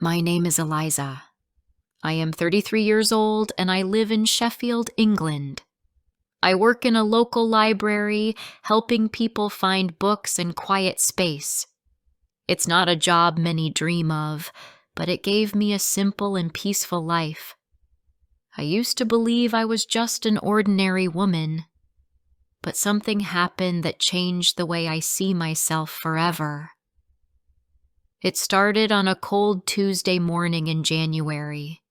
My name is Eliza. I am 33 years old and I live in Sheffield, England. I work in a local library, helping people find books and quiet space. It's not a job many dream of, but it gave me a simple and peaceful life. I used to believe I was just an ordinary woman, but something happened that changed the way I see myself forever. It started on a cold Tuesday morning in January.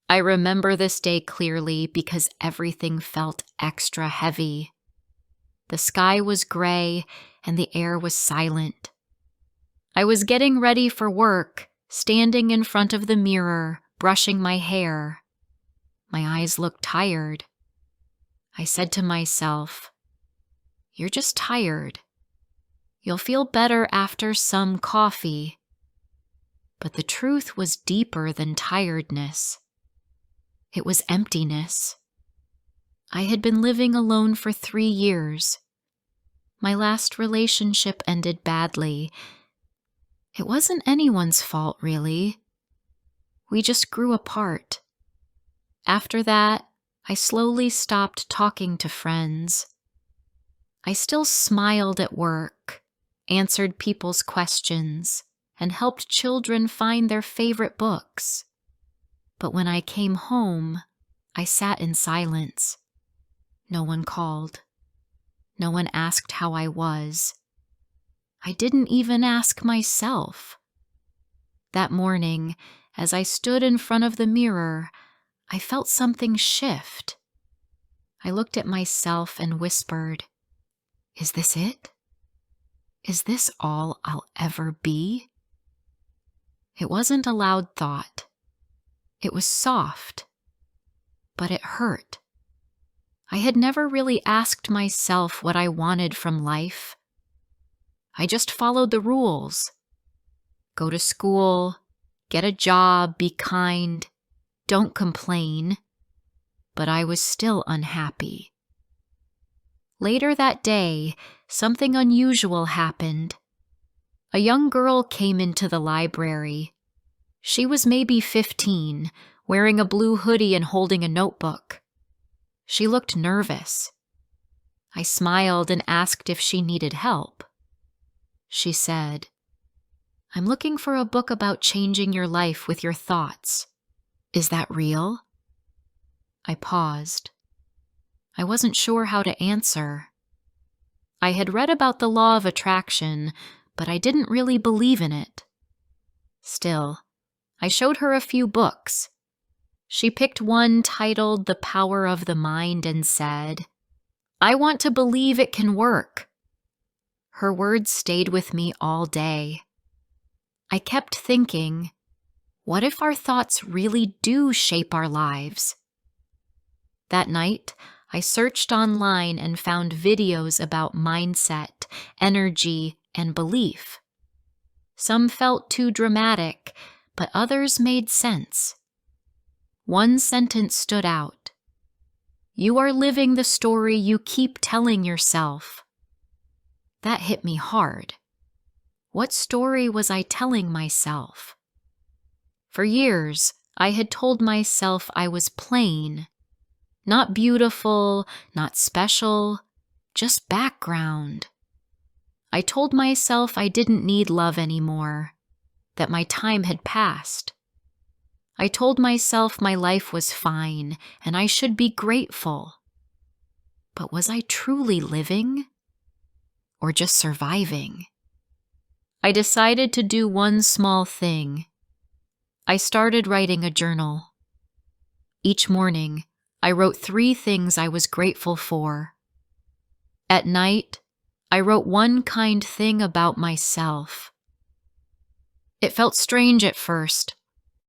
I remember this day clearly because everything felt extra heavy. The sky was gray and the air was silent. I was getting ready for work, standing in front of the mirror, brushing my hair. My eyes looked tired. I said to myself, "You're just tired. You'll feel better after some coffee." But the truth was deeper than tiredness. It was emptiness. I had been living alone for 3 years. My last relationship ended badly. It wasn't anyone's fault, really. We just grew apart. After that, I slowly stopped talking to friends. I still smiled at work, answered people's questions, and helped children find their favorite books. But when I came home, I sat in silence. No one called. No one asked how I was. I didn't even ask myself. That morning, as I stood in front of the mirror, I felt something shift. I looked at myself and whispered, "Is this it? Is this all I'll ever be?" It wasn't a loud thought. It was soft, but it hurt. I had never really asked myself what I wanted from life. I just followed the rules. Go to school, get a job, be kind, don't complain. But I was still unhappy. Later that day, something unusual happened. A young girl came into the library. She was maybe 15, wearing a blue hoodie and holding a notebook. She looked nervous. I smiled and asked if she needed help. She said, "I'm looking for a book about changing your life with your thoughts. Is that real?" I paused. I wasn't sure how to answer. I had read about the law of attraction, but I didn't really believe in it. Still, I showed her a few books. She picked one titled The Power of the Mind and said, "I want to believe it can work." Her words stayed with me all day. I kept thinking, what if our thoughts really do shape our lives? That night, I searched online and found videos about mindset, energy, and belief. Some felt too dramatic, but others made sense. One sentence stood out. "You are living the story you keep telling yourself." That hit me hard. What story was I telling myself? For years, I had told myself I was plain. Not beautiful, not special, just background. I told myself I didn't need love anymore, that my time had passed. I told myself my life was fine and I should be grateful. But was I truly living? Or just surviving? I decided to do one small thing. I started writing a journal. Each morning, I wrote 3 things I was grateful for. At night, I wrote one kind thing about myself. It felt strange at first.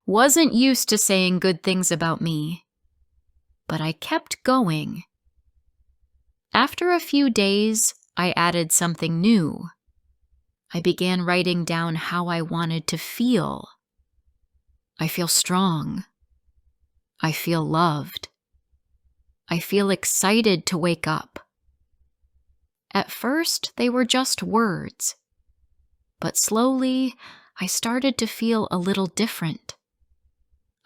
Wasn't used to saying good things about me. But I kept going. After a few days, I added something new. I began writing down how I wanted to feel. I feel strong. I feel loved. I feel excited to wake up. At first, they were just words. But slowly, I started to feel a little different.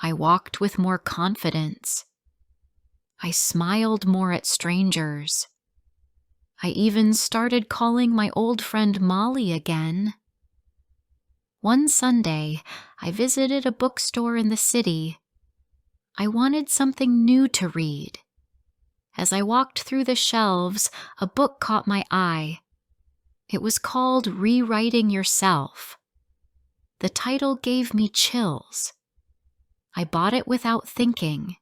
I walked with more confidence. I smiled more at strangers. I even started calling my old friend Molly again. One Sunday, I visited a bookstore in the city. I wanted something new to read. As I walked through the shelves, a book caught my eye. It was called Rewriting Yourself. The title gave me chills. I bought it without thinking.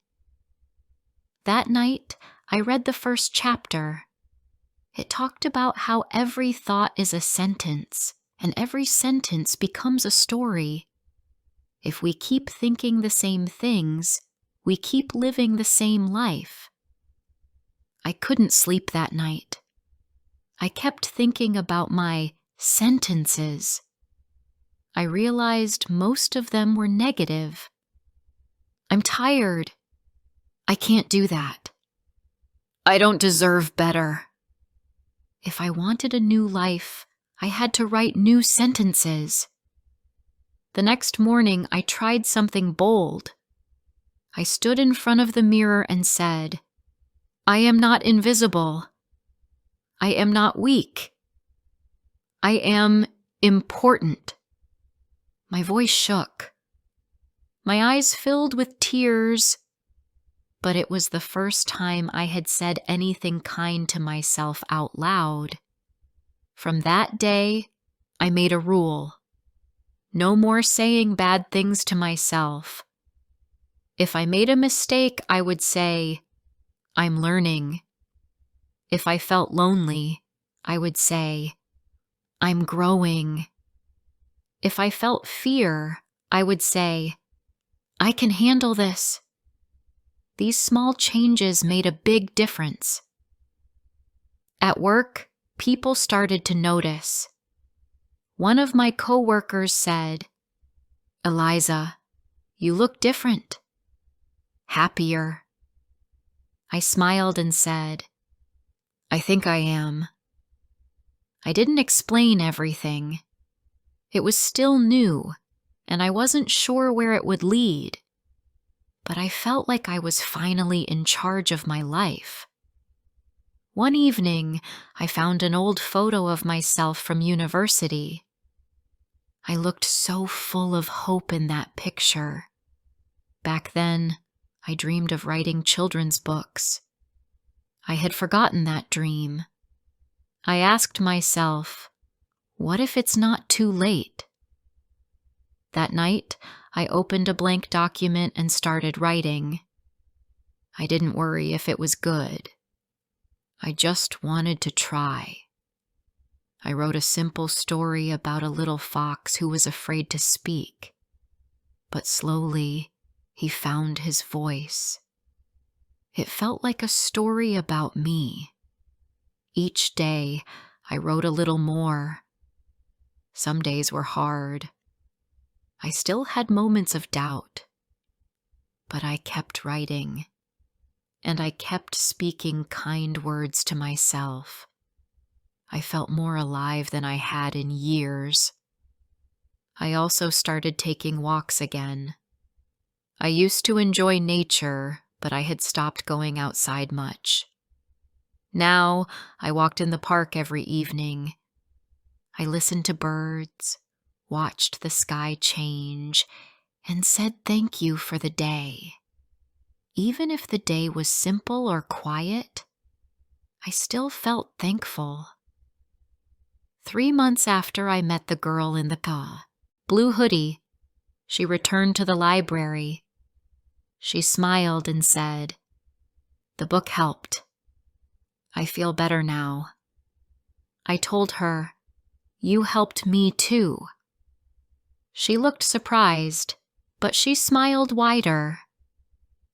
That night, I read the first chapter. It talked about how every thought is a sentence, and every sentence becomes a story. If we keep thinking the same things, we keep living the same life. I couldn't sleep that night. I kept thinking about my sentences. I realized most of them were negative. I'm tired. I can't do that. I don't deserve better. If I wanted a new life, I had to write new sentences. The next morning, I tried something bold. I stood in front of the mirror and said, I am not invisible. I am not weak. I am important. My voice shook. My eyes filled with tears, but it was the first time I had said anything kind to myself out loud. From that day, I made a rule. No more saying bad things to myself. If I made a mistake, I would say, I'm learning. If I felt lonely, I would say, I'm growing. If I felt fear, I would say, I can handle this. These small changes made a big difference. At work, people started to notice. One of my coworkers said, Eliza, you look different. Happier. I smiled and said, I think I am. I didn't explain everything. It was still new, and I wasn't sure where it would lead. But I felt like I was finally in charge of my life. One evening, I found an old photo of myself from university. I looked so full of hope in that picture. Back then, I dreamed of writing children's books. I had forgotten that dream. I asked myself, what if it's not too late? That night, I opened a blank document and started writing. I didn't worry if it was good. I just wanted to try. I wrote a simple story about a little fox who was afraid to speak. But slowly, he found his voice. It felt like a story about me. Each day, I wrote a little more. Some days were hard. I still had moments of doubt. But I kept writing, and I kept speaking kind words to myself. I felt more alive than I had in years. I also started taking walks again. I used to enjoy nature, but I had stopped going outside much. Now, I walked in the park every evening. I listened to birds, watched the sky change, and said thank you for the day. Even if the day was simple or quiet, I still felt thankful. 3 months after I met the girl in the blue hoodie, she returned to the library. She smiled and said, "The book helped. I feel better now." I told her, "You helped me too." She looked surprised, but she smiled wider.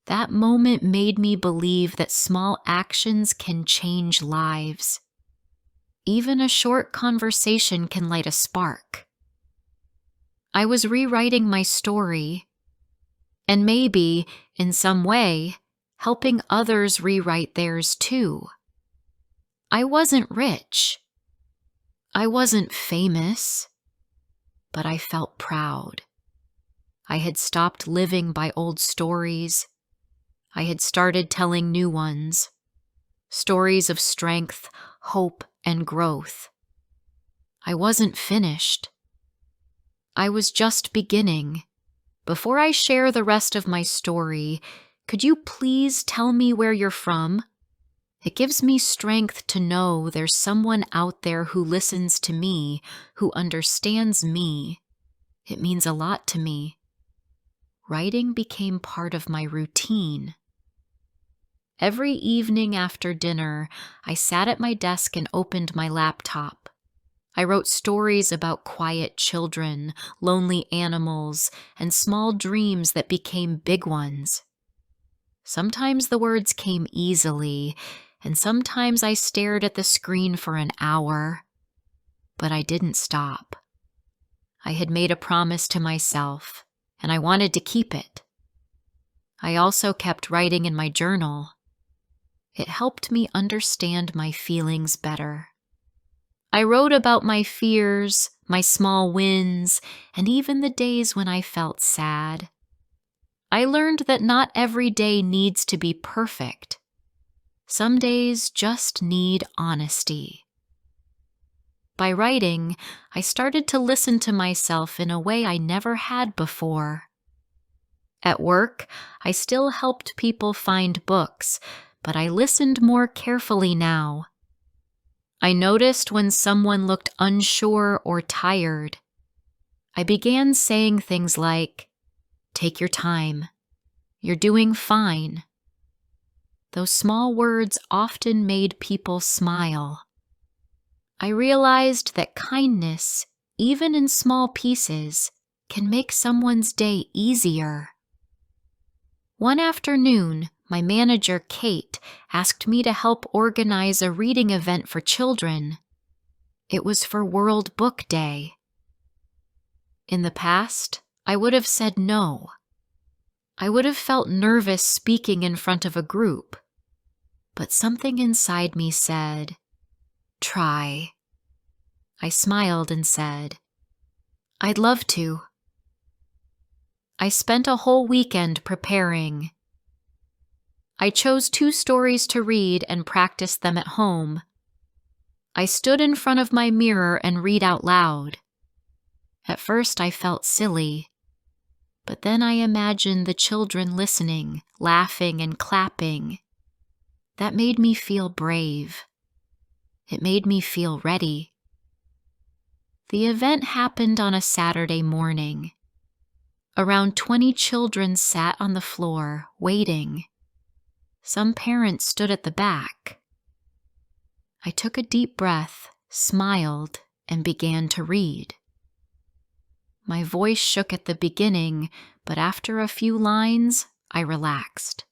That moment made me believe that small actions can change lives. Even a short conversation can light a spark. I was rewriting my story, and maybe, in some way, helping others rewrite theirs too. I wasn't rich. I wasn't famous. but I felt proud. I had stopped living by old stories. I had started telling new ones. Stories of strength, hope, and growth. I wasn't finished. I was just beginning. Before I share the rest of my story, could you please tell me where you're from? It gives me strength to know there's someone out there who listens to me, who understands me. It means a lot to me. Writing became part of my routine. Every evening after dinner, I sat at my desk and opened my laptop. I wrote stories about quiet children, lonely animals, and small dreams that became big ones. Sometimes the words came easily, and sometimes I stared at the screen for an hour. But I didn't stop. I had made a promise to myself, and I wanted to keep it. I also kept writing in my journal. It helped me understand my feelings better. I wrote about my fears, my small wins, and even the days when I felt sad. I learned that not every day needs to be perfect. Some days just need honesty. By writing, I started to listen to myself in a way I never had before. At work, I still helped people find books, but I listened more carefully now. I noticed when someone looked unsure or tired. I began saying things like, "Take your time. You're doing fine." Those small words often made people smile. I realized that kindness, even in small pieces, can make someone's day easier. One afternoon, my manager, Kate, asked me to help organize a reading event for children. It was for World Book Day. In the past, I would have said no. I would have felt nervous speaking in front of a group. But something inside me said, "Try." I smiled and said, "I'd love to." I spent a whole weekend preparing. I chose 2 stories to read and practiced them at home. I stood in front of my mirror and read out loud. At first I felt silly, but then I imagined the children listening, laughing and clapping. That made me feel brave. It made me feel ready. The event happened on a Saturday morning. Around 20 children sat on the floor, waiting. Some parents stood at the back. I took a deep breath, smiled, and began to read. My voice shook at the beginning, but after a few lines, I relaxed.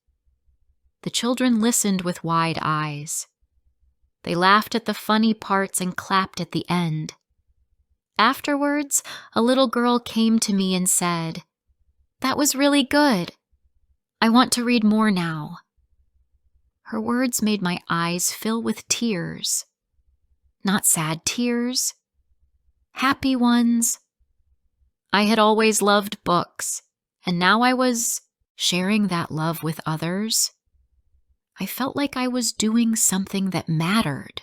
The children listened with wide eyes. They laughed at the funny parts and clapped at the end. Afterwards, a little girl came to me and said, "That was really good. I want to read more now." Her words made my eyes fill with tears. Not sad tears, happy ones. I had always loved books, and now I was sharing that love with others. I felt like I was doing something that mattered.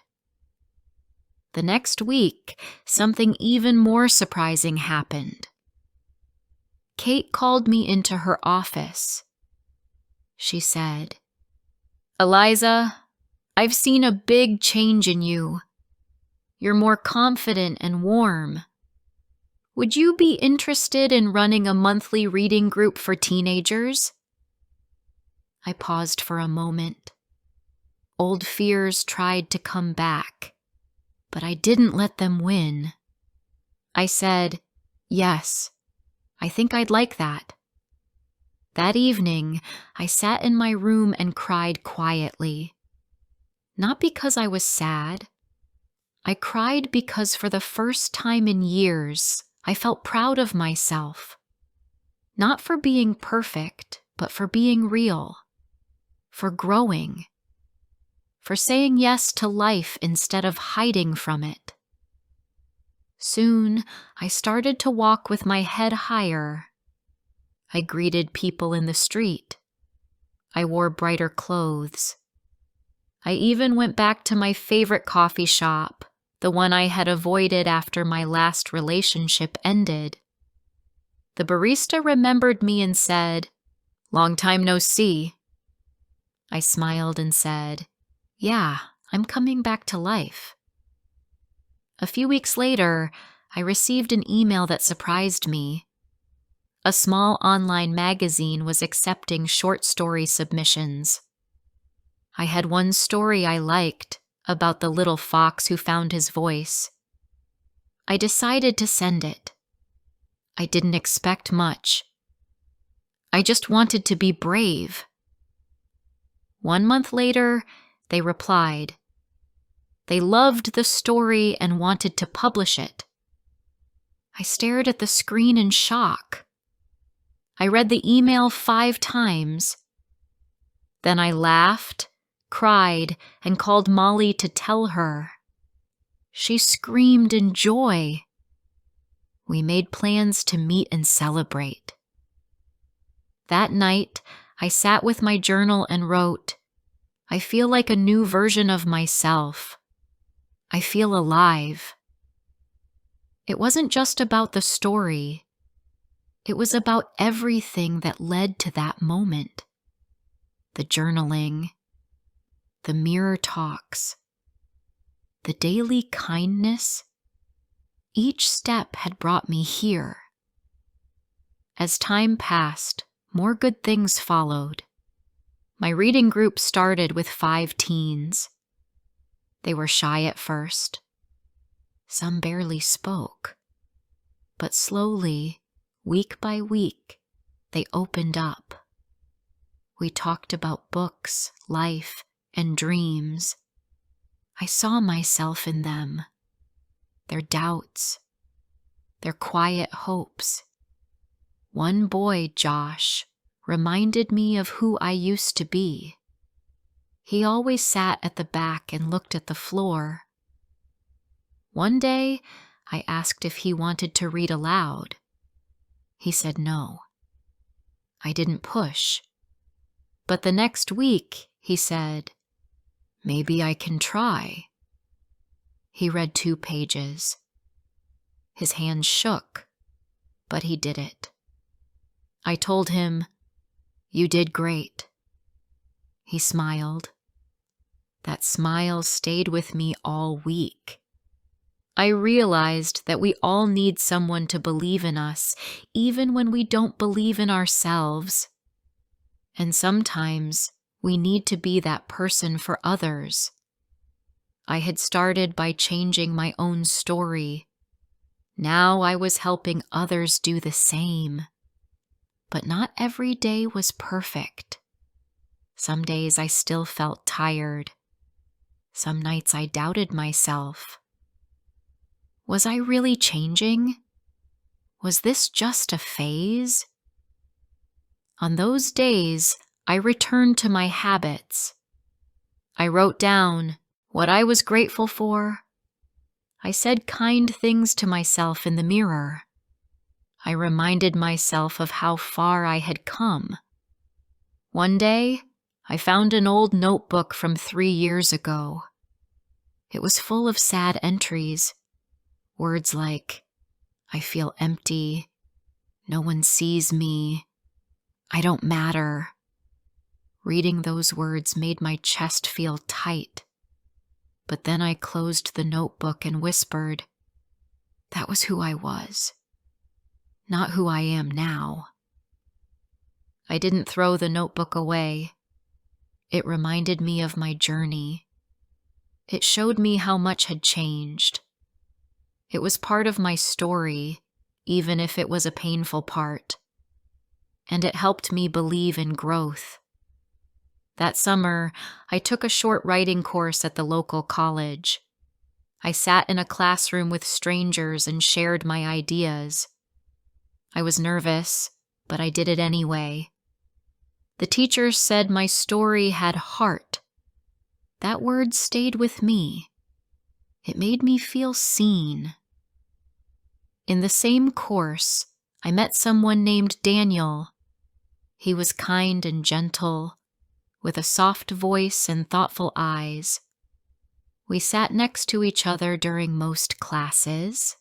The next week, something even more surprising happened. Kate called me into her office. She said, "Eliza, I've seen a big change in you. You're more confident and warm. Would you be interested in running a monthly reading group for teenagers?" I paused for a moment. Old fears tried to come back, but I didn't let them win. I said, "Yes, I think I'd like that." That evening, I sat in my room and cried quietly. Not because I was sad. I cried because for the first time in years, I felt proud of myself. Not for being perfect, but for being real. For growing. For saying yes to life instead of hiding from it. Soon, I started to walk with my head higher. I greeted people in the street. I wore brighter clothes. I even went back to my favorite coffee shop, the one I had avoided after my last relationship ended. The barista remembered me and said, "Long time no see." I smiled and said, "Yeah, I'm coming back to life." A few weeks later, I received an email that surprised me. A small online magazine was accepting short story submissions. I had one story I liked about the little fox who found his voice. I decided to send it. I didn't expect much. I just wanted to be brave. 1 month later, they replied. They loved the story and wanted to publish it. I stared at the screen in shock. I read the email 5 times. Then I laughed, cried, and called Molly to tell her. She screamed in joy. We made plans to meet and celebrate. That night, I sat with my journal and wrote, "I feel like a new version of myself. I feel alive." It wasn't just about the story. It was about everything that led to that moment. The journaling, the mirror talks, the daily kindness. Each step had brought me here. As time passed, more good things followed. My reading group started with 5 teens. They were shy at first. Some barely spoke. But slowly, week by week, they opened up. We talked about books, life, and dreams. I saw myself in them, their doubts, their quiet hopes. One boy, Josh, reminded me of who I used to be. He always sat at the back and looked at the floor. One day, I asked if he wanted to read aloud. He said no. I didn't push. But the next week, he said, "Maybe I can try." He read 2 pages. His hand shook, but he did it. I told him, "You did great." He smiled. That smile stayed with me all week. I realized that we all need someone to believe in us, even when we don't believe in ourselves. And sometimes we need to be that person for others. I had started by changing my own story. Now I was helping others do the same. But not every day was perfect. Some days I still felt tired. Some nights I doubted myself. Was I really changing? Was this just a phase? On those days, I returned to my habits. I wrote down what I was grateful for. I said kind things to myself in the mirror. I reminded myself of how far I had come. One day, I found an old notebook from 3 years ago. It was full of sad entries. Words like, "I feel empty," "No one sees me," "I don't matter." Reading those words made my chest feel tight. But then I closed the notebook and whispered, that was who I was, not who I am now. I didn't throw the notebook away. It reminded me of my journey. It showed me how much had changed. It was part of my story, even if it was a painful part. And it helped me believe in growth. That summer, I took a short writing course at the local college. I sat in a classroom with strangers and shared my ideas. I was nervous, but I did it anyway. The teachers said my story had heart. That word stayed with me. It made me feel seen. In the same course, I met someone named Daniel. He was kind and gentle, with a soft voice and thoughtful eyes. We sat next to each other during most classes.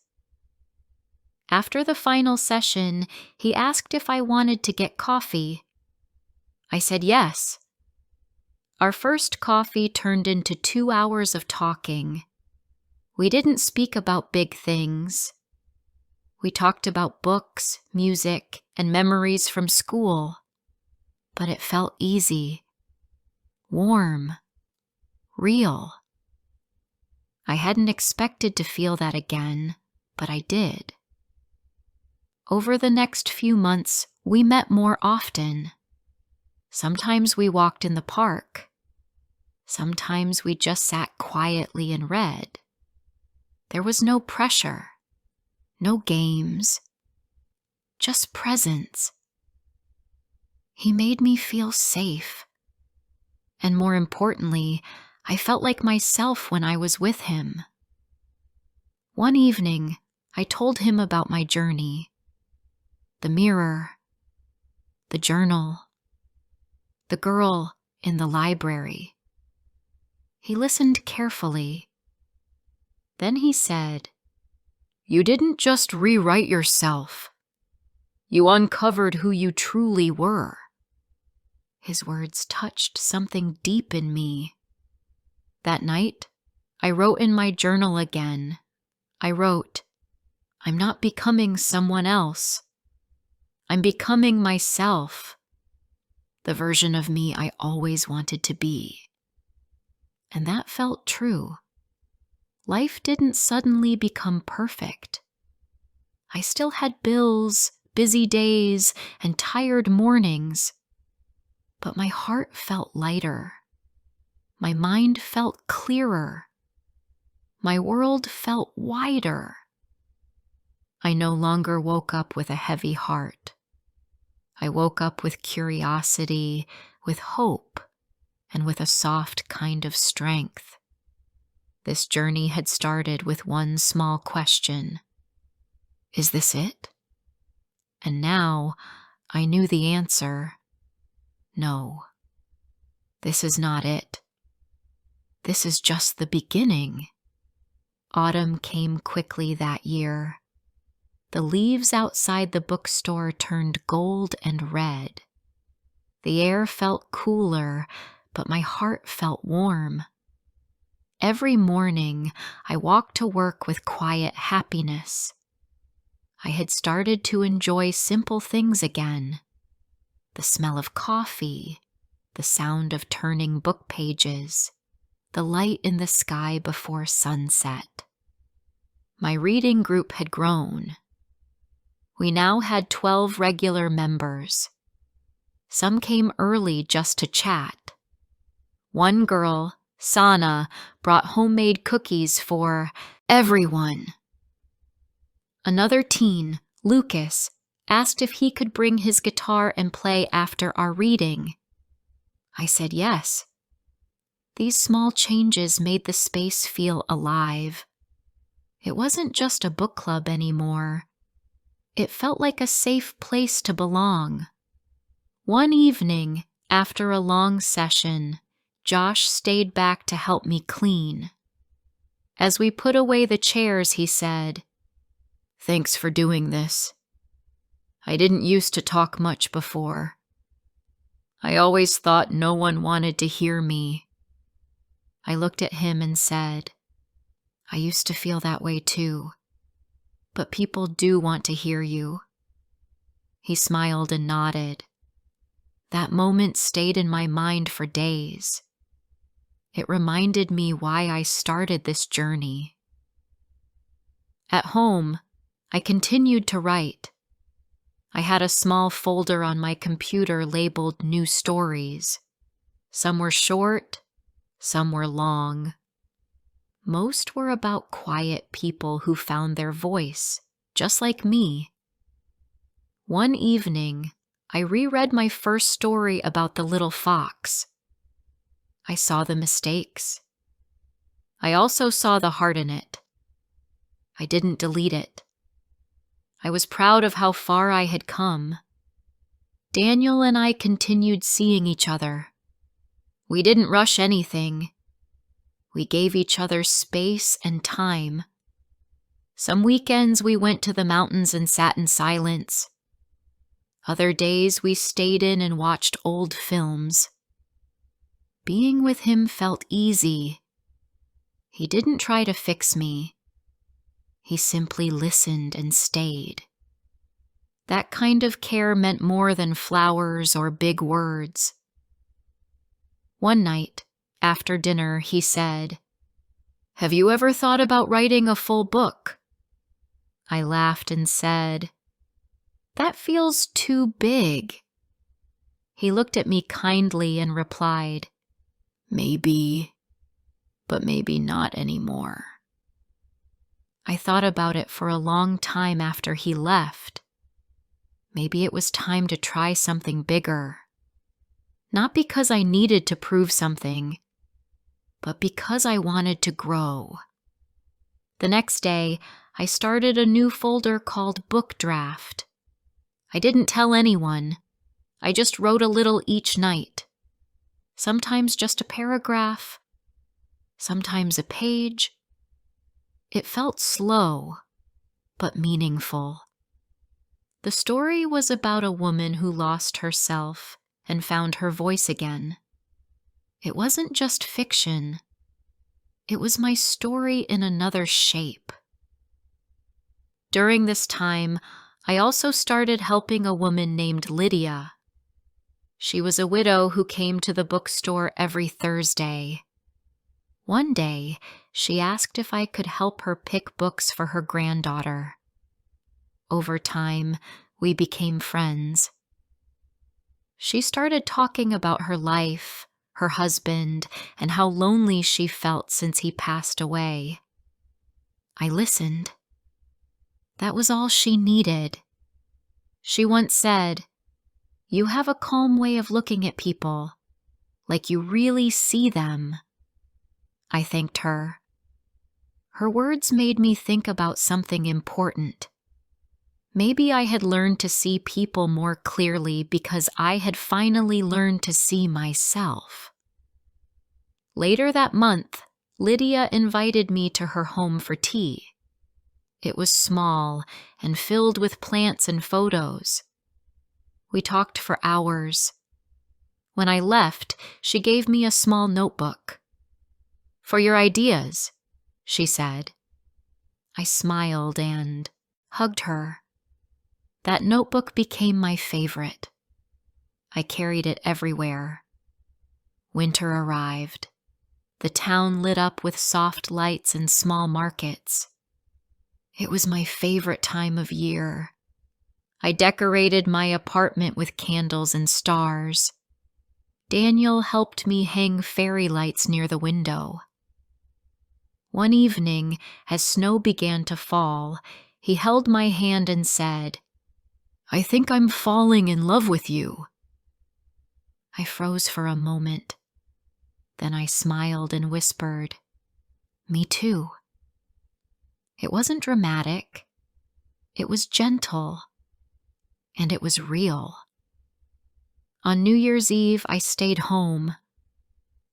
After the final session, he asked if I wanted to get coffee. I said yes. Our first coffee turned into 2 hours of talking. We didn't speak about big things. We talked about books, music, and memories from school. But it felt easy, warm, real. I hadn't expected to feel that again, but I did. Over the next few months, we met more often. Sometimes we walked in the park. Sometimes we just sat quietly and read. There was no pressure, no games, just presence. He made me feel safe. And more importantly, I felt like myself when I was with him. One evening, I told him about my journey. The mirror, the journal, the girl in the library. He listened carefully. Then he said, "You didn't just rewrite yourself. You uncovered who you truly were." His words touched something deep in me. That night, I wrote in my journal again. I wrote, "I'm not becoming someone else. I'm becoming myself, the version of me I always wanted to be." And that felt true. Life didn't suddenly become perfect. I still had bills, busy days, and tired mornings. But my heart felt lighter. My mind felt clearer. My world felt wider. I no longer woke up with a heavy heart. I woke up with curiosity, with hope, and with a soft kind of strength. This journey had started with one small question. Is this it? And now I knew the answer. No, this is not it. This is just the beginning. Autumn came quickly that year. The leaves outside the bookstore turned gold and red. The air felt cooler, but my heart felt warm. Every morning, I walked to work with quiet happiness. I had started to enjoy simple things again. The smell of coffee, the sound of turning book pages, the light in the sky before sunset. My reading group had grown. We now had 12 regular members. Some came early just to chat. One girl, Sana, brought homemade cookies for everyone. Another teen, Lucas, asked if he could bring his guitar and play after our reading. I said yes. These small changes made the space feel alive. It wasn't just a book club anymore. It felt like a safe place to belong. One evening, after a long session, Josh stayed back to help me clean. As we put away the chairs, he said, "Thanks for doing this. I didn't used to talk much before. I always thought no one wanted to hear me." I looked at him and said, "I used to feel that way too. But people do want to hear you." He smiled and nodded. That moment stayed in my mind for days. It reminded me why I started this journey. At home, I continued to write. I had a small folder on my computer labeled New Stories. Some were short, some were long. Most were about quiet people who found their voice, just like me. One evening, I reread my first story about the little fox. I saw the mistakes. I also saw the heart in it. I didn't delete it. I was proud of how far I had come. Daniel and I continued seeing each other. We didn't rush anything. We gave each other space and time. Some weekends we went to the mountains and sat in silence. Other days we stayed in and watched old films. Being with him felt easy. He didn't try to fix me. He simply listened and stayed. That kind of care meant more than flowers or big words. One night, after dinner, he said, "Have you ever thought about writing a full book?" I laughed and said, "That feels too big." He looked at me kindly and replied, "Maybe, but maybe not anymore." I thought about it for a long time after he left. Maybe it was time to try something bigger. Not because I needed to prove something, but because I wanted to grow. The next day, I started a new folder called Book Draft. I didn't tell anyone. I just wrote a little each night. Sometimes just a paragraph, sometimes a page. It felt slow, but meaningful. The story was about a woman who lost herself and found her voice again. It wasn't just fiction. It was my story in another shape. During this time, I also started helping a woman named Lydia. She was a widow who came to the bookstore every Thursday. One day, she asked if I could help her pick books for her granddaughter. Over time, we became friends. She started talking about her life, her husband, and how lonely she felt since he passed away. I listened. That was all she needed. She once said, "You have a calm way of looking at people, like you really see them." I thanked her. Her words made me think about something important. Maybe I had learned to see people more clearly because I had finally learned to see myself. Later that month, Lydia invited me to her home for tea. It was small and filled with plants and photos. We talked for hours. When I left, she gave me a small notebook. "For your ideas," she said. I smiled and hugged her. That notebook became my favorite. I carried it everywhere. Winter arrived. The town lit up with soft lights and small markets. It was my favorite time of year. I decorated my apartment with candles and stars. Daniel helped me hang fairy lights near the window. One evening, as snow began to fall, he held my hand and said, "I think I'm falling in love with you." I froze for a moment. Then I smiled and whispered, "Me too." It wasn't dramatic. It was gentle. And it was real. On New Year's Eve, I stayed home.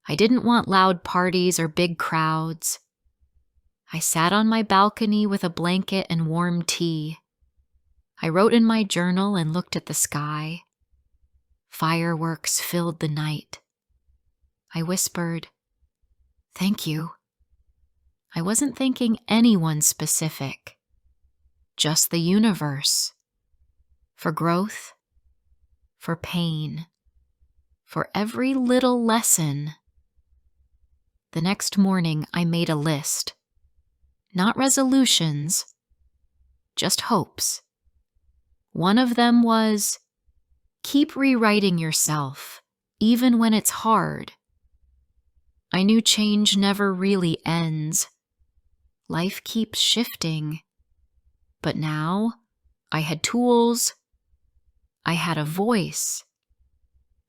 I didn't want loud parties or big crowds. I sat on my balcony with a blanket and warm tea. I wrote in my journal and looked at the sky. Fireworks filled the night. I whispered, "Thank you." I wasn't thanking anyone specific, just the universe. For growth, for pain, for every little lesson. The next morning, I made a list. Not resolutions, just hopes. One of them was, keep rewriting yourself, even when it's hard. I knew change never really ends. Life keeps shifting. But now, I had tools. I had a voice.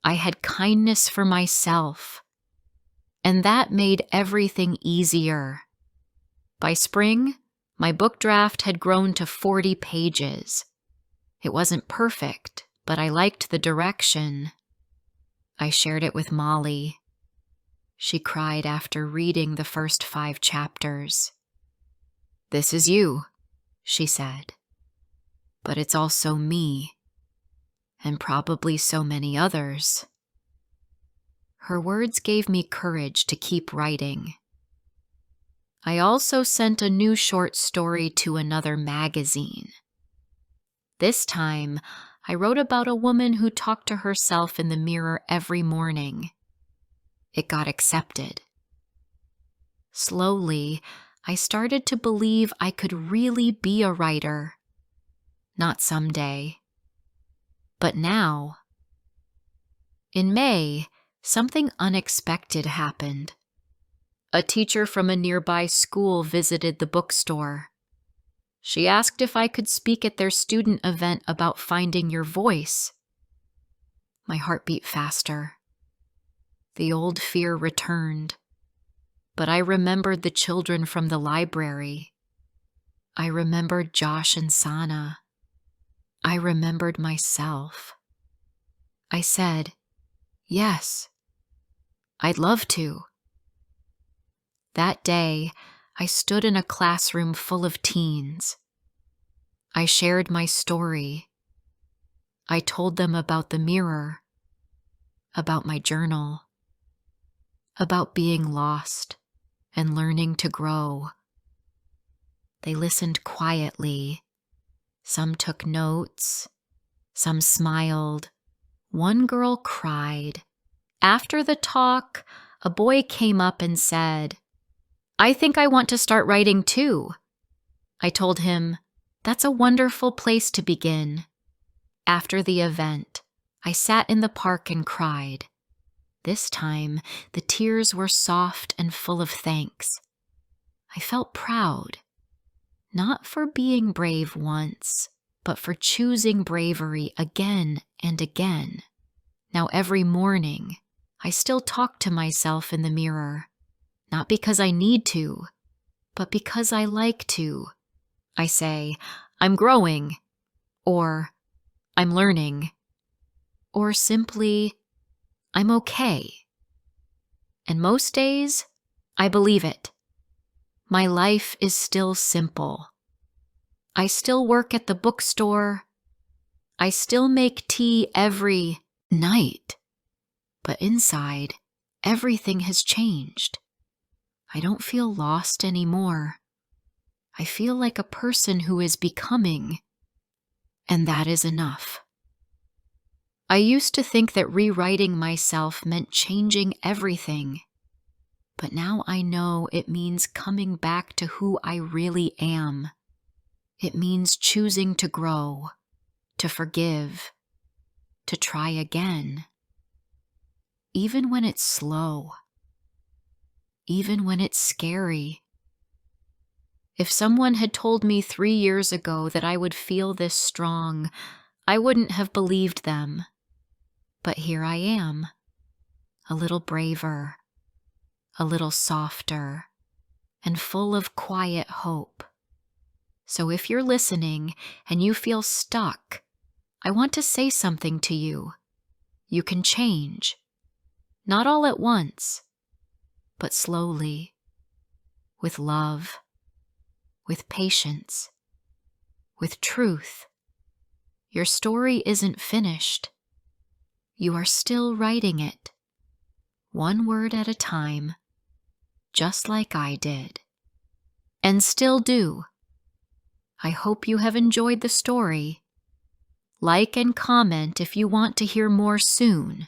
I had kindness for myself. And that made everything easier. By spring, My book draft had grown to 40 pages. It wasn't perfect, but I liked the direction. I shared it with Molly. She cried after reading the first 5 chapters. "This is you," she said. "But it's also me, and probably so many others." Her words gave me courage to keep writing. I also sent a new short story to another magazine. This time, I wrote about a woman who talked to herself in the mirror every morning. It got accepted. Slowly, I started to believe I could really be a writer. Not someday, but now. In May, something unexpected happened. A teacher from a nearby school visited the bookstore. She asked if I could speak at their student event about finding your voice. My heart beat faster. The old fear returned, but I remembered the children from the library. I remembered Josh and Sana. I remembered myself. I said, "Yes, I'd love to." That day, I stood in a classroom full of teens. I shared my story. I told them about the mirror, about my journal, about being lost and learning to grow. They listened quietly. Some took notes. Some smiled. One girl cried. After the talk, a boy came up and said, "I think I want to start writing too." I told him, "That's a wonderful place to begin." After the event, I sat in the park and cried. This time, the tears were soft and full of thanks. I felt proud, not for being brave once, but for choosing bravery again and again. Now every morning, I still talk to myself in the mirror, not because I need to, but because I like to. I say, "I'm growing," or "I'm learning," or simply, "I'm okay." And most days, I believe it. My life is still simple. I still work at the bookstore. I still make tea every night. But inside, everything has changed. I don't feel lost anymore. I feel like a person who is becoming, and that is enough. I used to think that rewriting myself meant changing everything, but now I know it means coming back to who I really am. It means choosing to grow, to forgive, to try again. Even when it's slow. Even when it's scary. If someone had told me 3 years ago that I would feel this strong, I wouldn't have believed them. But here I am, a little braver, a little softer, and full of quiet hope. So if you're listening and you feel stuck, I want to say something to you. You can change. Not all at once, but slowly, with love, with patience, with truth. Your story isn't finished. You are still writing it, one word at a time, just like I did, and still do. I hope you have enjoyed the story. Like and comment if you want to hear more soon.